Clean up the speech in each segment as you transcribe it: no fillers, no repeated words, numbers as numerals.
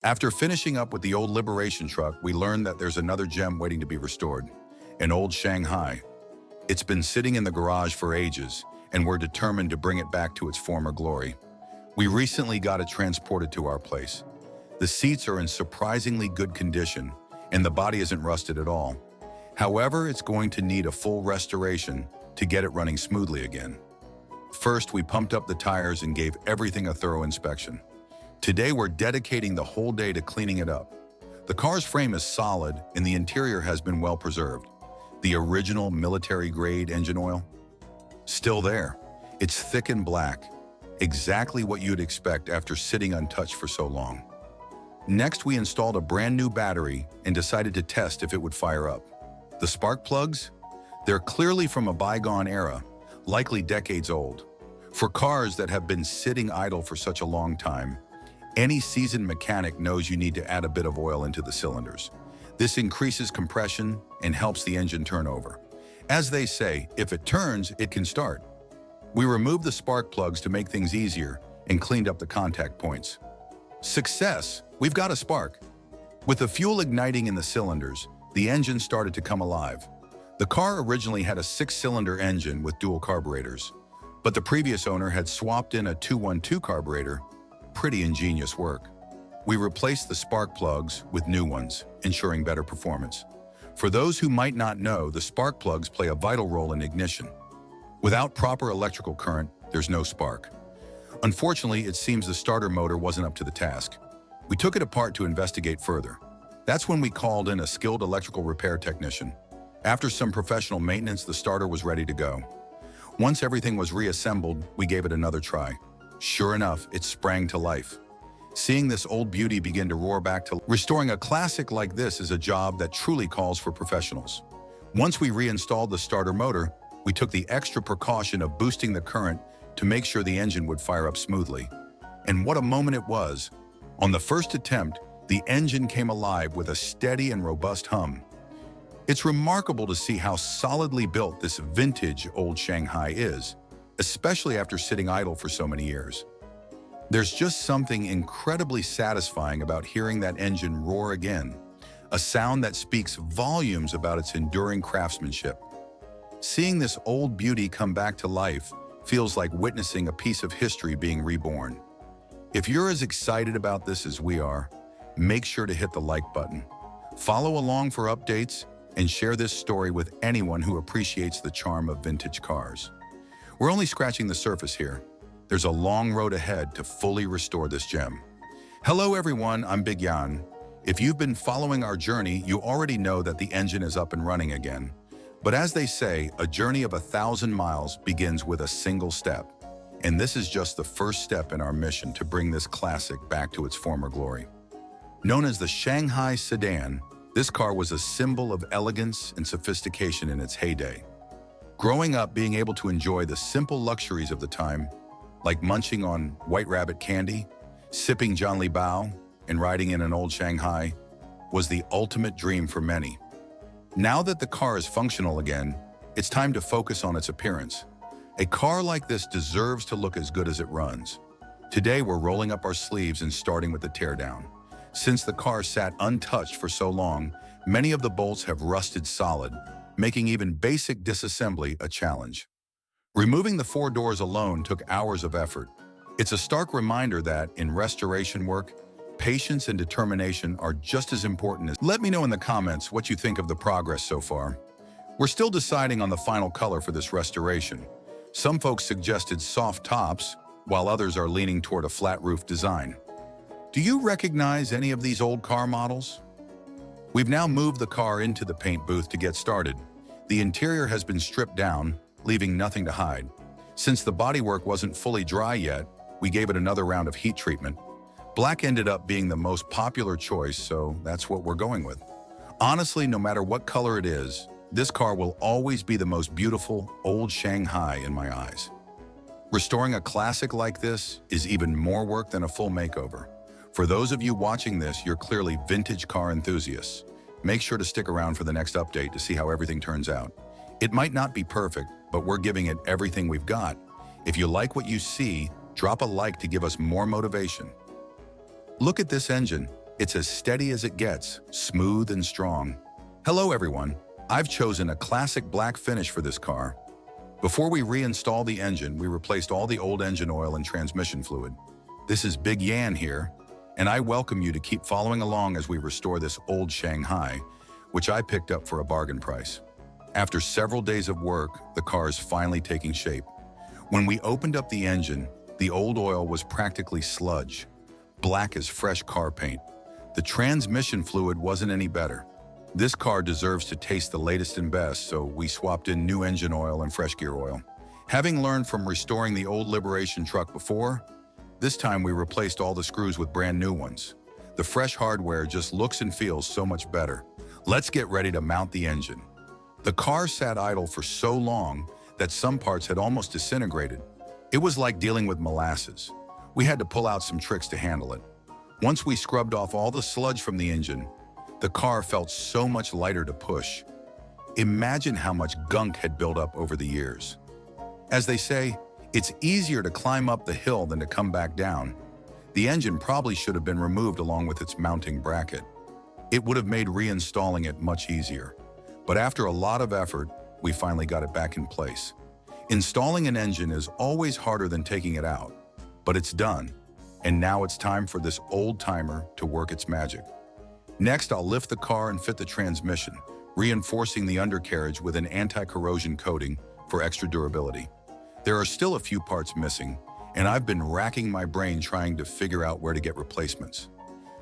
After finishing up with the old Liberation truck, we learned that there's another gem waiting to be restored, an old Shanghai. It's been sitting in the garage for ages, and we're determined to bring it back to its former glory. We recently got it transported to our place. The seats are in surprisingly good condition, and the body isn't rusted at all. However, it's going to need a full restoration to get it running smoothly again. First, we pumped up the tires and gave everything a thorough inspection. Today, we're dedicating the whole day to cleaning it up. The car's frame is solid and the interior has been well preserved. The original military-grade engine oil? Still there. It's thick and black, exactly what you'd expect after sitting untouched for so long. Next, we installed a brand new battery and decided to test if it would fire up. The spark plugs? They're clearly from a bygone era, likely decades old. For cars that have been sitting idle for such a long time, any seasoned mechanic knows you need to add a bit of oil into the cylinders. This increases compression and helps the engine turn over. As they say, if it turns, it can start. We removed the spark plugs to make things easier and cleaned up the contact points. Success! We've got a spark. With the fuel igniting in the cylinders, the engine started to come alive. The car originally had a 6-cylinder engine with dual carburetors, but the previous owner had swapped in a 212 carburetor. Pretty ingenious work. We replaced the spark plugs with new ones, ensuring better performance. For those who might not know, the spark plugs play a vital role in ignition. Without proper electrical current, there's no spark. Unfortunately, it seems the starter motor wasn't up to the task. We took it apart to investigate further. That's when we called in a skilled electrical repair technician. After some professional maintenance, the starter was ready to go. Once everything was reassembled, we gave it another try. Sure enough, it sprang to life. Seeing this old beauty begin to roar back to restoring a classic like this is a job that truly calls for professionals. Once we reinstalled the starter motor, we took the extra precaution of boosting the current to make sure the engine would fire up smoothly. And what a moment it was. On the first attempt, the engine came alive with a steady and robust hum. It's remarkable to see how solidly built this vintage old Shanghai is, especially after sitting idle for so many years. There's just something incredibly satisfying about hearing that engine roar again, a sound that speaks volumes about its enduring craftsmanship. Seeing this old beauty come back to life feels like witnessing a piece of history being reborn. If you're as excited about this as we are, make sure to hit the like button. Follow along for updates and share this story with anyone who appreciates the charm of vintage cars. We're only scratching the surface here. There's a long road ahead to fully restore this gem. Hello everyone, I'm Big Yan. If you've been following our journey, you already know that the engine is up and running again. But as they say, a journey of 1,000 miles begins with a single step. And this is just the first step in our mission to bring this classic back to its former glory. Known as the Shanghai sedan, this car was a symbol of elegance and sophistication in its heyday. Growing up, being able to enjoy the simple luxuries of the time, like munching on White Rabbit candy, sipping John Lee Bao, and riding in an old Shanghai, was the ultimate dream for many. Now that the car is functional again, it's time to focus on its appearance. A car like this deserves to look as good as it runs. Today, we're rolling up our sleeves and starting with the teardown. Since the car sat untouched for so long, many of the bolts have rusted solid, making even basic disassembly a challenge. Removing the 4 doors alone took hours of effort. It's a stark reminder that, in restoration work, patience and determination are just as important as... Let me know in the comments what you think of the progress so far. We're still deciding on the final color for this restoration. Some folks suggested soft tops, while others are leaning toward a flat roof design. Do you recognize any of these old car models? We've now moved the car into the paint booth to get started. The interior has been stripped down, leaving nothing to hide. Since the bodywork wasn't fully dry yet, we gave it another round of heat treatment. Black ended up being the most popular choice, so that's what we're going with. Honestly, no matter what color it is, this car will always be the most beautiful old Shanghai in my eyes. Restoring a classic like this is even more work than a full makeover. For those of you watching this, you're clearly vintage car enthusiasts. Make sure to stick around for the next update to see how everything turns out. It might not be perfect, but we're giving it everything we've got. If you like what you see, drop a like to give us more motivation. Look at this engine. It's as steady as it gets, smooth and strong. Hello everyone, I've chosen a classic black finish for this car. Before we reinstall the engine, we replaced all the old engine oil and transmission fluid. This is Big Yan here, and I welcome you to keep following along as we restore this old Shanghai, which I picked up for a bargain price. After several days of work, the car is finally taking shape. When we opened up the engine, the old oil was practically sludge, black as fresh car paint. The transmission fluid wasn't any better. This car deserves to taste the latest and best, so we swapped in new engine oil and fresh gear oil. Having learned from restoring the old Liberation truck before, this time we replaced all the screws with brand new ones. The fresh hardware just looks and feels so much better. Let's get ready to mount the engine. The car sat idle for so long that some parts had almost disintegrated. It was like dealing with molasses. We had to pull out some tricks to handle it. Once we scrubbed off all the sludge from the engine, the car felt so much lighter to push. Imagine how much gunk had built up over the years. As they say, it's easier to climb up the hill than to come back down. The engine probably should have been removed along with its mounting bracket. It would have made reinstalling it much easier. But after a lot of effort, we finally got it back in place. Installing an engine is always harder than taking it out, but it's done. And now it's time for this old-timer to work its magic. Next, I'll lift the car and fit the transmission, reinforcing the undercarriage with an anti-corrosion coating for extra durability. There are still a few parts missing, and I've been racking my brain trying to figure out where to get replacements.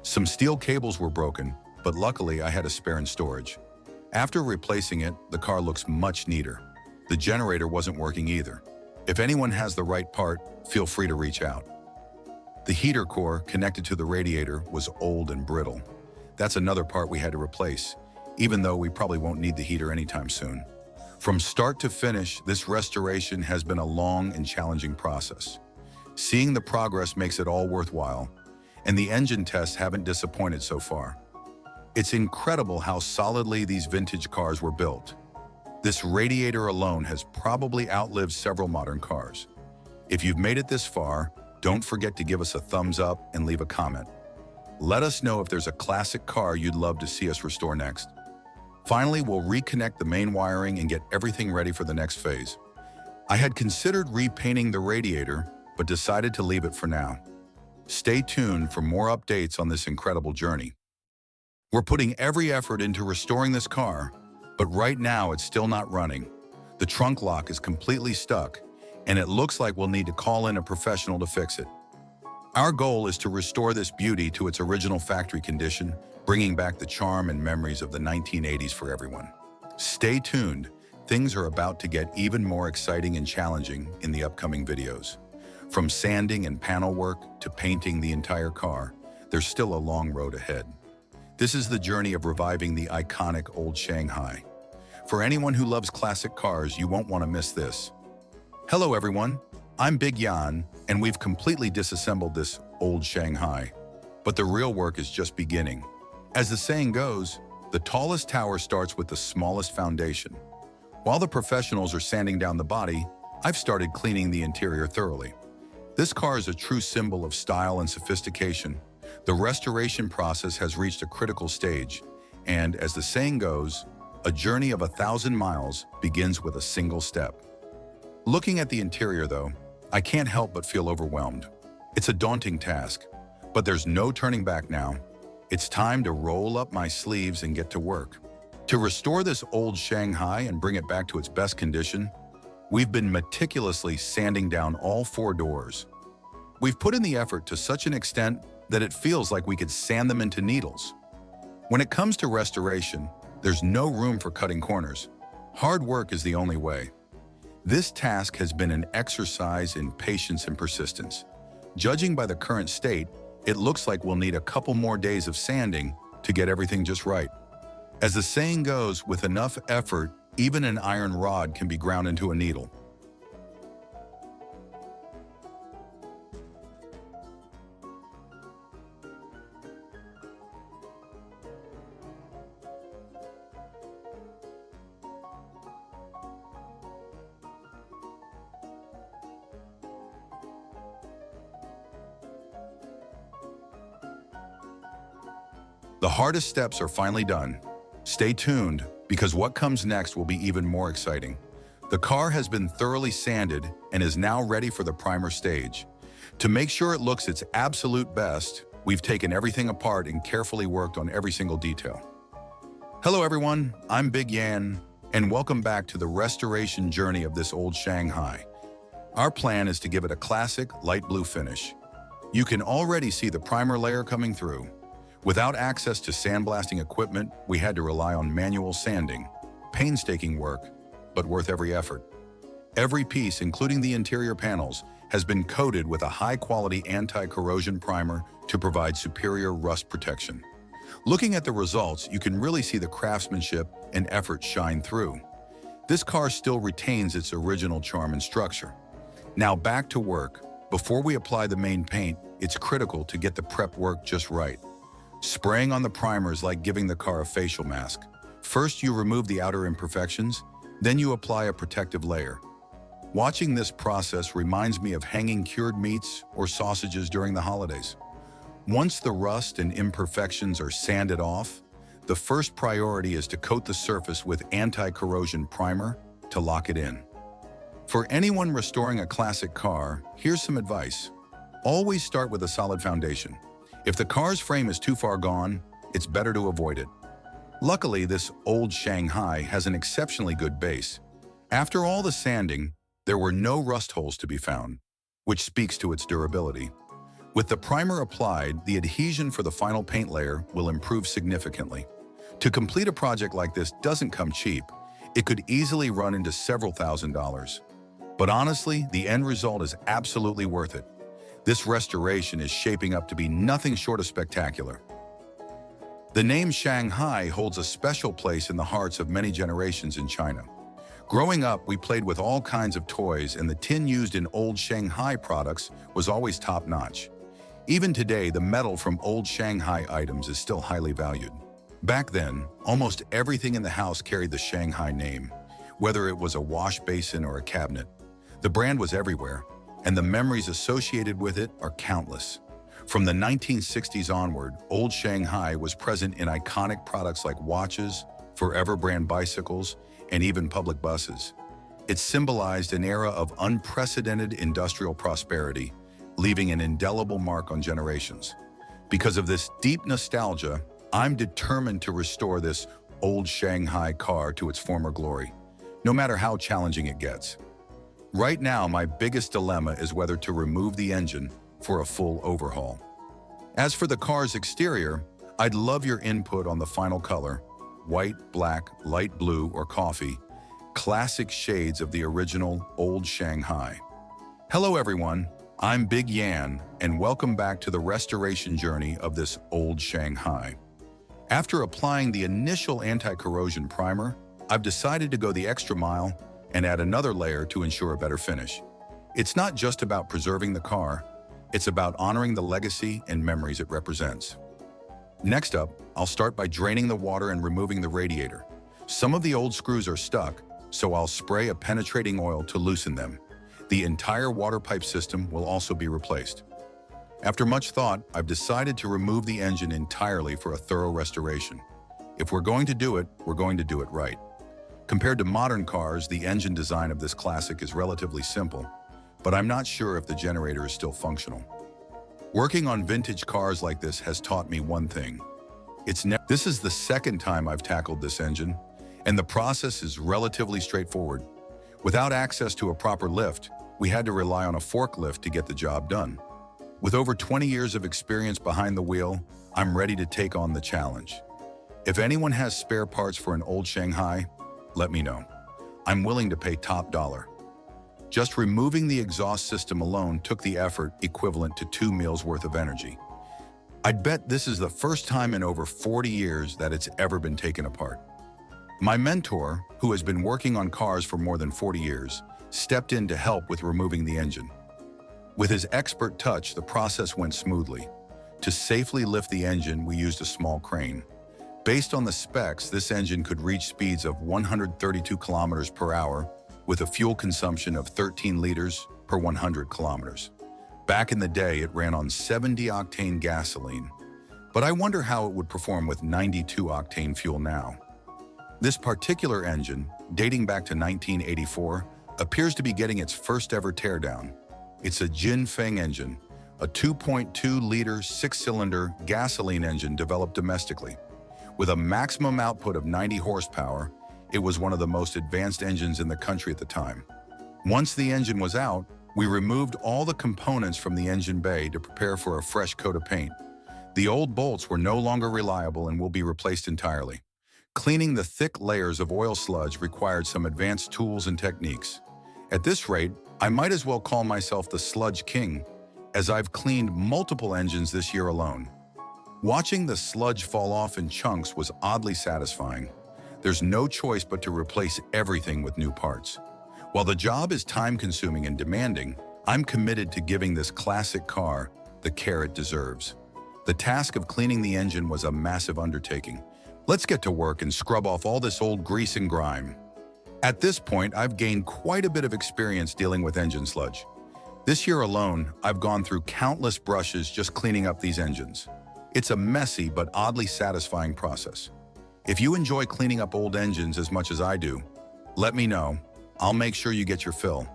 Some steel cables were broken, but luckily I had a spare in storage. After replacing it, the car looks much neater. The generator wasn't working either. If anyone has the right part, feel free to reach out. The heater core connected to the radiator was old and brittle. That's another part we had to replace, even though we probably won't need the heater anytime soon. From start to finish, this restoration has been a long and challenging process. Seeing the progress makes it all worthwhile, and the engine tests haven't disappointed so far. It's incredible how solidly these vintage cars were built. This radiator alone has probably outlived several modern cars. If you've made it this far, don't forget to give us a thumbs up and leave a comment. Let us know if there's a classic car you'd love to see us restore next. Finally, we'll reconnect the main wiring and get everything ready for the next phase. I had considered repainting the radiator, but decided to leave it for now. Stay tuned for more updates on this incredible journey. We're putting every effort into restoring this car, but right now it's still not running. The trunk lock is completely stuck, and it looks like we'll need to call in a professional to fix it. Our goal is to restore this beauty to its original factory condition, bringing back the charm and memories of the 1980s for everyone. Stay tuned. Things are about to get even more exciting and challenging in the upcoming videos. From sanding and panel work to painting the entire car, there's still a long road ahead. This is the journey of reviving the iconic old Shanghai. For anyone who loves classic cars, you won't want to miss this. Hello everyone, I'm Big Yan, and we've completely disassembled this old Shanghai. But the real work is just beginning. As the saying goes, the tallest tower starts with the smallest foundation. While the professionals are sanding down the body, I've started cleaning the interior thoroughly. This car is a true symbol of style and sophistication. The restoration process has reached a critical stage, and as the saying goes, a journey of 1,000 miles begins with a single step. Looking at the interior though, I can't help but feel overwhelmed. It's a daunting task, but there's no turning back now. It's time to roll up my sleeves and get to work. To restore this old Shanghai and bring it back to its best condition, we've been meticulously sanding down all 4 doors. We've put in the effort to such an extent that it feels like we could sand them into needles. When it comes to restoration, there's no room for cutting corners. Hard work is the only way. This task has been an exercise in patience and persistence. Judging by the current state, it looks like we'll need a couple more days of sanding to get everything just right. As the saying goes, with enough effort, even an iron rod can be ground into a needle. The hardest steps are finally done. Stay tuned, because what comes next will be even more exciting. The car has been thoroughly sanded and is now ready for the primer stage. To make sure it looks its absolute best, we've taken everything apart and carefully worked on every single detail. Hello everyone, I'm Big Yan, and welcome back to the restoration journey of this old Shanghai. Our plan is to give it a classic light blue finish. You can already see the primer layer coming through. Without access to sandblasting equipment, we had to rely on manual sanding. Painstaking work, but worth every effort. Every piece, including the interior panels, has been coated with a high-quality anti-corrosion primer to provide superior rust protection. Looking at the results, you can really see the craftsmanship and effort shine through. This car still retains its original charm and structure. Now back to work. Before we apply the main paint, it's critical to get the prep work just right. Spraying on the primer is like giving the car a facial mask. First, you remove the outer imperfections, then you apply a protective layer. Watching this process reminds me of hanging cured meats or sausages during the holidays. Once the rust and imperfections are sanded off, the first priority is to coat the surface with anti-corrosion primer to lock it in. For anyone restoring a classic car, here's some advice. Always start with a solid foundation. If the car's frame is too far gone, it's better to avoid it. Luckily, this old Shanghai has an exceptionally good base. After all the sanding, there were no rust holes to be found, which speaks to its durability. With the primer applied, the adhesion for the final paint layer will improve significantly. To complete a project like this doesn't come cheap. It could easily run into several $1,000s. But honestly, the end result is absolutely worth it. This restoration is shaping up to be nothing short of spectacular. The name Shanghai holds a special place in the hearts of many generations in China. Growing up, we played with all kinds of toys, and the tin used in old Shanghai products was always top-notch. Even today, the metal from old Shanghai items is still highly valued. Back then, almost everything in the house carried the Shanghai name, whether it was a wash basin or a cabinet. The brand was everywhere, and the memories associated with it are countless. From the 1960s onward, old Shanghai was present in iconic products like watches, Forever brand bicycles, and even public buses. It symbolized an era of unprecedented industrial prosperity, leaving an indelible mark on generations. Because of this deep nostalgia, I'm determined to restore this old Shanghai car to its former glory, no matter how challenging it gets. Right now, my biggest dilemma is whether to remove the engine for a full overhaul. As for the car's exterior, I'd love your input on the final color: white, black, light blue, or coffee, classic shades of the original old Shanghai. Hello everyone, I'm Big Yan, and welcome back to the restoration journey of this old Shanghai. After applying the initial anti-corrosion primer, I've decided to go the extra mile and add another layer to ensure a better finish. It's not just about preserving the car, it's about honoring the legacy and memories it represents. Next up, I'll start by draining the water and removing the radiator. Some of the old screws are stuck, so I'll spray a penetrating oil to loosen them. The entire water pipe system will also be replaced. After much thought, I've decided to remove the engine entirely for a thorough restoration. If we're going to do it, we're going to do it right. Compared to modern cars, the engine design of this classic is relatively simple, but I'm not sure if the generator is still functional. Working on vintage cars like this has taught me one thing. This is the second time I've tackled this engine, and the process is relatively straightforward. Without access to a proper lift, we had to rely on a forklift to get the job done. With over 20 years of experience behind the wheel, I'm ready to take on the challenge. If anyone has spare parts for an old Shanghai, let me know. I'm willing to pay top dollar. Just removing the exhaust system alone took the effort equivalent to 2 meals worth of energy. I'd bet this is the first time in over 40 years that it's ever been taken apart. My mentor, who has been working on cars for more than 40 years, stepped in to help with removing the engine. With his expert touch, the process went smoothly. To safely lift the engine, we used a small crane. Based on the specs, this engine could reach speeds of 132 kilometers per hour with a fuel consumption of 13 liters per 100 kilometers. Back in the day, it ran on 70-octane gasoline. But I wonder how it would perform with 92-octane fuel now. This particular engine, dating back to 1984, appears to be getting its first ever teardown. It's a Jinfeng engine, a 2.2-liter six-cylinder gasoline engine developed domestically. With a maximum output of 90 horsepower, it was one of the most advanced engines in the country at the time. Once the engine was out, we removed all the components from the engine bay to prepare for a fresh coat of paint. The old bolts were no longer reliable and will be replaced entirely. Cleaning the thick layers of oil sludge required some advanced tools and techniques. At this rate, I might as well call myself the sludge king, as I've cleaned multiple engines this year alone. Watching the sludge fall off in chunks was oddly satisfying. There's no choice but to replace everything with new parts. While the job is time-consuming and demanding, I'm committed to giving this classic car the care it deserves. The task of cleaning the engine was a massive undertaking. Let's get to work and scrub off all this old grease and grime. At this point, I've gained quite a bit of experience dealing with engine sludge. This year alone, I've gone through countless brushes just cleaning up these engines. It's a messy but oddly satisfying process. If you enjoy cleaning up old engines as much as I do, let me know. I'll make sure you get your fill.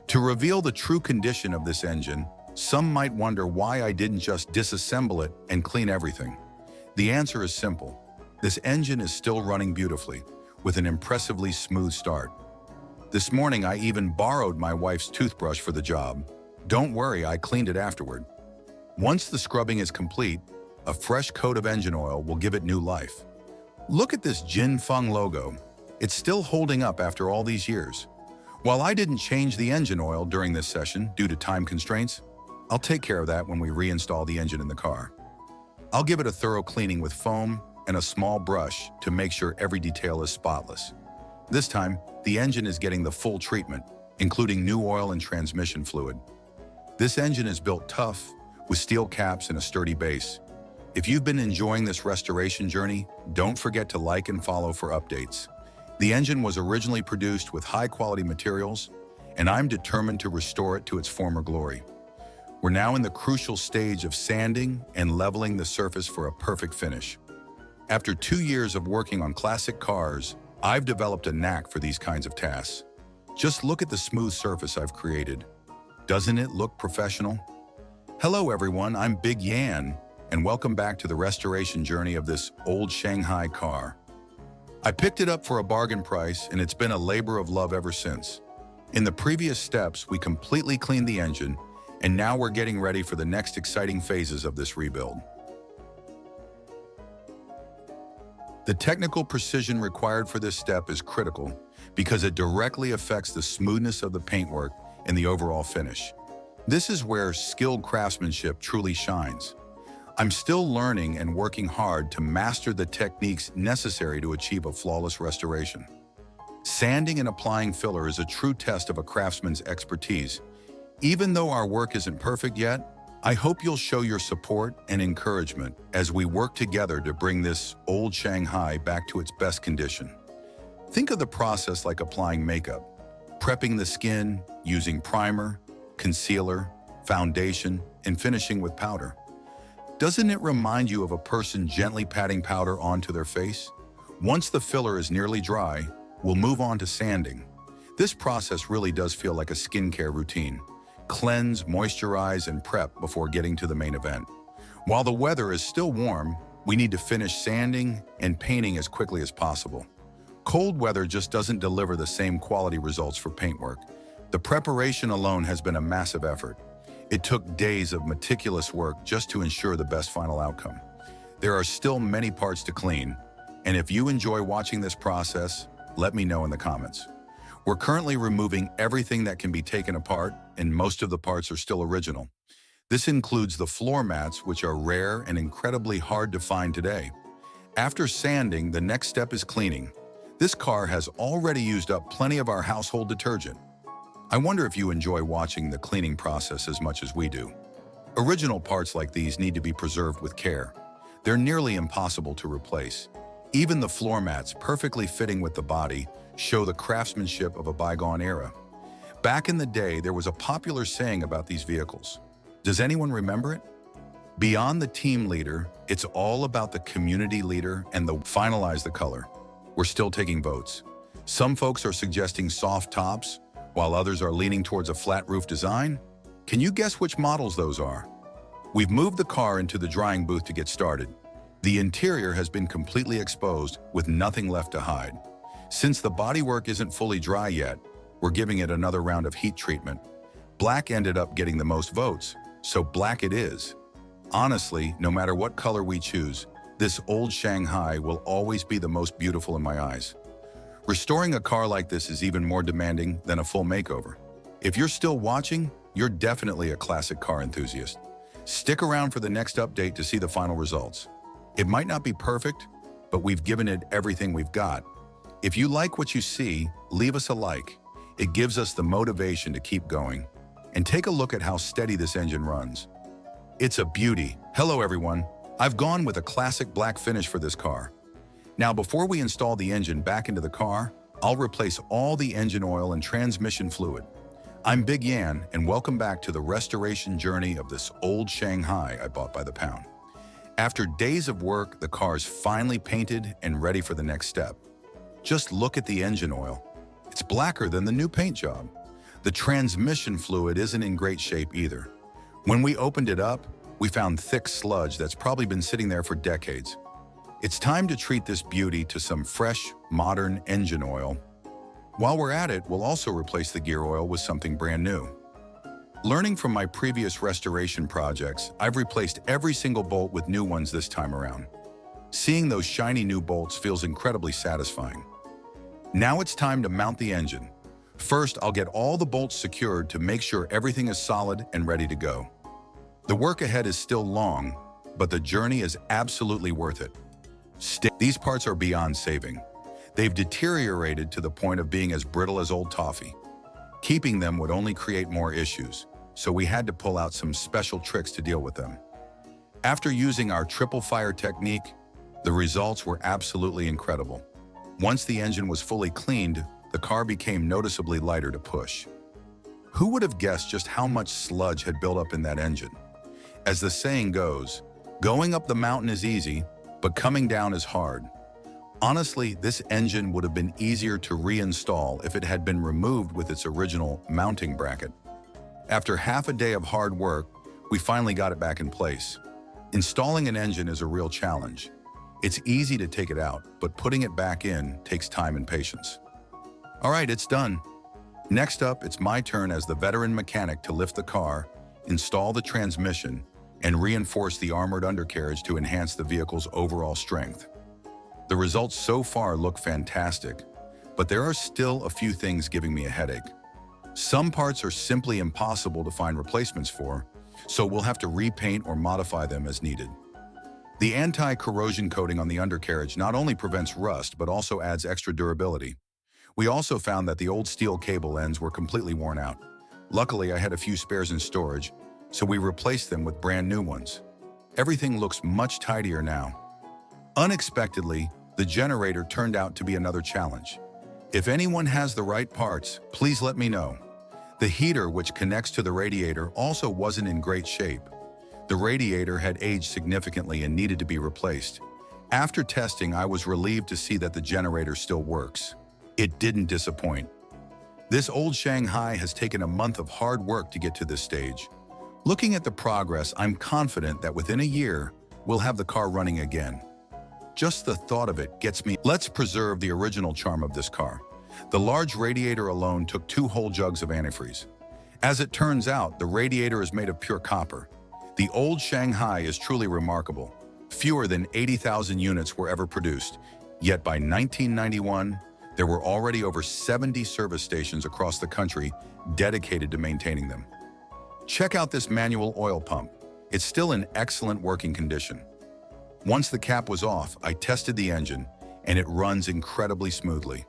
To reveal the true condition of this engine, some might wonder why I didn't just disassemble it and clean everything. The answer is simple. This engine is still running beautifully, with an impressively smooth start. This morning, I even borrowed my wife's toothbrush for the job. Don't worry, I cleaned it afterward. Once the scrubbing is complete, a fresh coat of engine oil will give it new life. Look at this Jinfeng logo. It's still holding up after all these years. While I didn't change the engine oil during this session due to time constraints, I'll take care of that when we reinstall the engine in the car. I'll give it a thorough cleaning with foam and a small brush to make sure every detail is spotless. This time, the engine is getting the full treatment, including new oil and transmission fluid. This engine is built tough, with steel caps and a sturdy base. If you've been enjoying this restoration journey, don't forget to like and follow for updates. The engine was originally produced with high-quality materials, and I'm determined to restore it to its former glory. We're now in the crucial stage of sanding and leveling the surface for a perfect finish. After 2 years of working on classic cars, I've developed a knack for these kinds of tasks. Just look at the smooth surface I've created. Doesn't it look professional? Hello everyone, I'm Big Yan, and welcome back to the restoration journey of this old Shanghai car. I picked it up for a bargain price, and it's been a labor of love ever since. In the previous steps, we completely cleaned the engine, and now we're getting ready for the next exciting phases of this rebuild. The technical precision required for this step is critical because it directly affects the smoothness of the paintwork and the overall finish. This is where skilled craftsmanship truly shines. I'm still learning and working hard to master the techniques necessary to achieve a flawless restoration. Sanding and applying filler is a true test of a craftsman's expertise. Even though our work isn't perfect yet, I hope you'll show your support and encouragement as we work together to bring this old Shanghai back to its best condition. Think of the process like applying makeup, prepping the skin, using primer, concealer, foundation, and finishing with powder. Doesn't it remind you of a person gently patting powder onto their face? Once the filler is nearly dry, we'll move on to sanding. This process really does feel like a skincare routine. Cleanse, moisturize, and prep before getting to the main event. While the weather is still warm, we need to finish sanding and painting as quickly as possible. Cold weather just doesn't deliver the same quality results for paintwork. The preparation alone has been a massive effort. It took days of meticulous work just to ensure the best final outcome. There are still many parts to clean, and if you enjoy watching this process, let me know in the comments. We're currently removing everything that can be taken apart, and most of the parts are still original. This includes the floor mats, which are rare and incredibly hard to find today. After sanding, the next step is cleaning. This car has already used up plenty of our household detergent. I wonder if you enjoy watching the cleaning process as much as we do. Original parts like these need to be preserved with care. They're nearly impossible to replace. Even the floor mats, perfectly fitting with the body, show the craftsmanship of a bygone era. Back in the day, there was a popular saying about these vehicles. Does anyone remember it? Beyond the team leader, it's all about the community leader and the finalize the color. We're still taking votes. Some folks are suggesting soft tops, while others are leaning towards a flat roof design. Can you guess which models those are? We've moved the car into the drying booth to get started. The interior has been completely exposed with nothing left to hide. Since the bodywork isn't fully dry yet, we're giving it another round of heat treatment. Black ended up getting the most votes, so black it is. Honestly, no matter what color we choose, this old Shanghai will always be the most beautiful in my eyes. Restoring a car like this is even more demanding than a full makeover. If you're still watching, you're definitely a classic car enthusiast. Stick around for the next update to see the final results. It might not be perfect, but we've given it everything we've got. If you like what you see, leave us a like. It gives us the motivation to keep going. And take a look at how steady this engine runs. It's a beauty. Hello everyone. I've gone with a classic black finish for this car. Now before we install the engine back into the car, I'll replace all the engine oil and transmission fluid. I'm Big Yan and welcome back to the restoration journey of this old Shanghai I bought by the pound. After days of work, the car's finally painted and ready for the next step. Just look at the engine oil. It's blacker than the new paint job. The transmission fluid isn't in great shape either. When we opened it up, we found thick sludge that's probably been sitting there for decades. It's time to treat this beauty to some fresh, modern engine oil. While we're at it, we'll also replace the gear oil with something brand new. Learning from my previous restoration projects, I've replaced every single bolt with new ones this time around. Seeing those shiny new bolts feels incredibly satisfying. Now it's time to mount the engine. First, I'll get all the bolts secured to make sure everything is solid and ready to go. The work ahead is still long, but the journey is absolutely worth it. These parts are beyond saving. They've deteriorated to the point of being as brittle as old toffee. Keeping them would only create more issues, so we had to pull out some special tricks to deal with them. After using our triple fire technique, the results were absolutely incredible. Once the engine was fully cleaned, the car became noticeably lighter to push. Who would have guessed just how much sludge had built up in that engine? As the saying goes, going up the mountain is easy, but coming down is hard. Honestly, this engine would have been easier to reinstall if it had been removed with its original mounting bracket. After half a day of hard work, we finally got it back in place. Installing an engine is a real challenge. It's easy to take it out, but putting it back in takes time and patience. All right, it's done. Next up, it's my turn as the veteran mechanic to lift the car, install the transmission, and reinforce the armored undercarriage to enhance the vehicle's overall strength. The results so far look fantastic, but there are still a few things giving me a headache. Some parts are simply impossible to find replacements for, so we'll have to repaint or modify them as needed. The anti-corrosion coating on the undercarriage not only prevents rust, but also adds extra durability. We also found that the old steel cable ends were completely worn out. Luckily, I had a few spares in storage, so we replaced them with brand new ones. Everything looks much tidier now. Unexpectedly, the generator turned out to be another challenge. If anyone has the right parts, please let me know. The heater, which connects to the radiator, also wasn't in great shape. The radiator had aged significantly and needed to be replaced. After testing, I was relieved to see that the generator still works. It didn't disappoint. This old Shanghai has taken a month of hard work to get to this stage. Looking at the progress, I'm confident that within a year, we'll have the car running again. Just the thought of it gets me. Let's preserve the original charm of this car. The large radiator alone took 2 whole jugs of antifreeze. As it turns out, the radiator is made of pure copper. The old Shanghai is truly remarkable. Fewer than 80,000 units were ever produced, yet by 1991, there were already over 70 service stations across the country dedicated to maintaining them. Check out this manual oil pump. It's still in excellent working condition. Once the cap was off, I tested the engine, and it runs incredibly smoothly.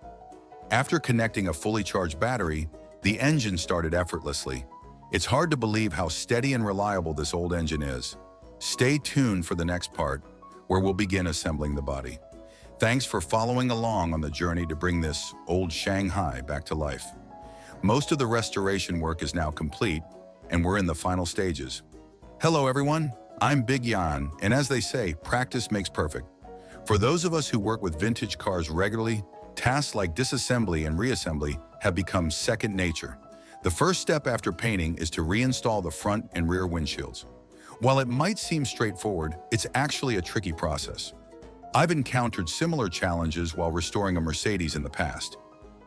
After connecting a fully charged battery, the engine started effortlessly. It's hard to believe how steady and reliable this old engine is. Stay tuned for the next part, where we'll begin assembling the body. Thanks for following along on the journey to bring this old Shanghai back to life. Most of the restoration work is now complete, and we're in the final stages. Hello everyone, I'm Big Yan, and as they say, practice makes perfect. For those of us who work with vintage cars regularly, tasks like disassembly and reassembly have become second nature. The first step after painting is to reinstall the front and rear windshields. While it might seem straightforward, it's actually a tricky process. I've encountered similar challenges while restoring a Mercedes in the past.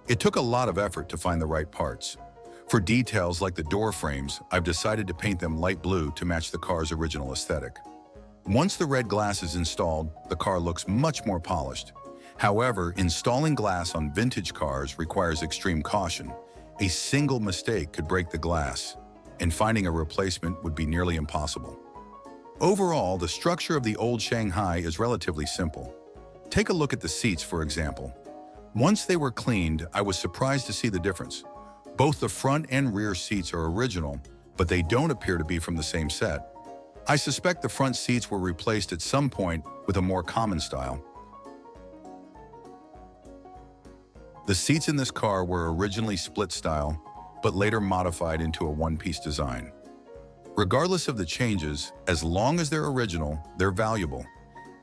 It took a lot of effort to find the right parts. For details like the door frames, I've decided to paint them light blue to match the car's original aesthetic. Once the red glass is installed, the car looks much more polished. However, installing glass on vintage cars requires extreme caution. A single mistake could break the glass, and finding a replacement would be nearly impossible. Overall, the structure of the old Shanghai is relatively simple. Take a look at the seats, for example. Once they were cleaned, I was surprised to see the difference. Both the front and rear seats are original, but they don't appear to be from the same set. I suspect the front seats were replaced at some point with a more common style. The seats in this car were originally split style, but later modified into a one-piece design. Regardless of the changes, as long as they're original, they're valuable.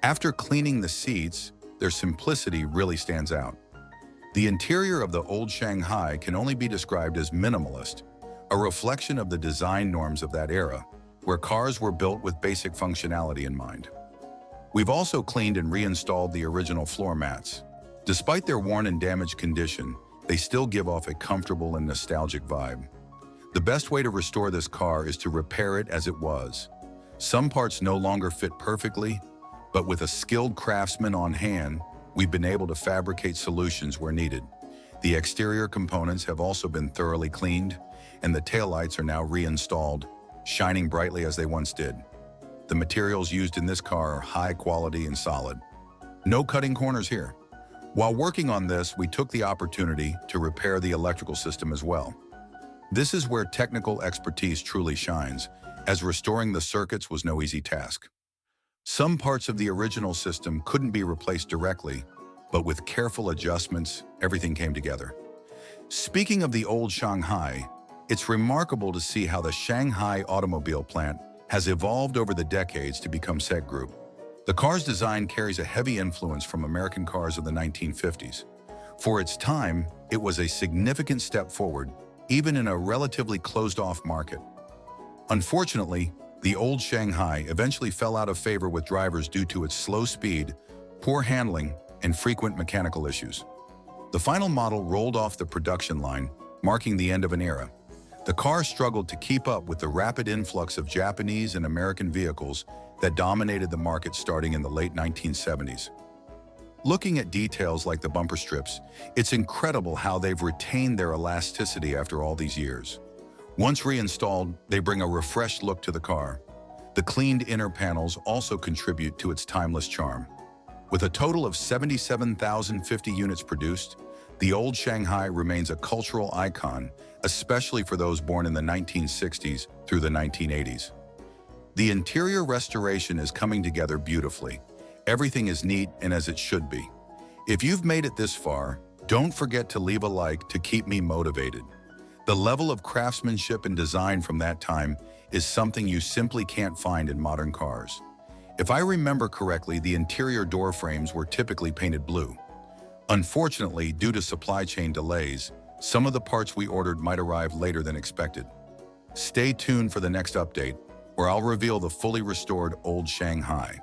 After cleaning the seats, their simplicity really stands out. The interior of the old Shanghai can only be described as minimalist, a reflection of the design norms of that era, where cars were built with basic functionality in mind. We've also cleaned and reinstalled the original floor mats. Despite their worn and damaged condition, they still give off a comfortable and nostalgic vibe. The best way to restore this car is to repair it as it was. Some parts no longer fit perfectly, but with a skilled craftsman on hand, we've been able to fabricate solutions where needed. The exterior components have also been thoroughly cleaned, and the taillights are now reinstalled, shining brightly as they once did. The materials used in this car are high quality and solid. No cutting corners here. While working on this, we took the opportunity to repair the electrical system as well. This is where technical expertise truly shines, as restoring the circuits was no easy task. Some parts of the original system couldn't be replaced directly, but with careful adjustments, everything came together. Speaking of the old Shanghai, it's remarkable to see how the Shanghai automobile plant has evolved over the decades to become SEG Group. The car's design carries a heavy influence from American cars of the 1950s. For its time, it was a significant step forward, even in a relatively closed-off market. Unfortunately, the old Shanghai eventually fell out of favor with drivers due to its slow speed, poor handling, and frequent mechanical issues. The final model rolled off the production line, marking the end of an era. The car struggled to keep up with the rapid influx of Japanese and American vehicles that dominated the market starting in the late 1970s. Looking at details like the bumper strips, it's incredible how they've retained their elasticity after all these years. Once reinstalled, they bring a refreshed look to the car. The cleaned inner panels also contribute to its timeless charm. With a total of 77,050 units produced, the old Shanghai remains a cultural icon, especially for those born in the 1960s through the 1980s. The interior restoration is coming together beautifully. Everything is neat and as it should be. If you've made it this far, don't forget to leave a like to keep me motivated. The level of craftsmanship and design from that time is something you simply can't find in modern cars. If I remember correctly, the interior door frames were typically painted blue. Unfortunately, due to supply chain delays, some of the parts we ordered might arrive later than expected. Stay tuned for the next update, where I'll reveal the fully restored old Shanghai.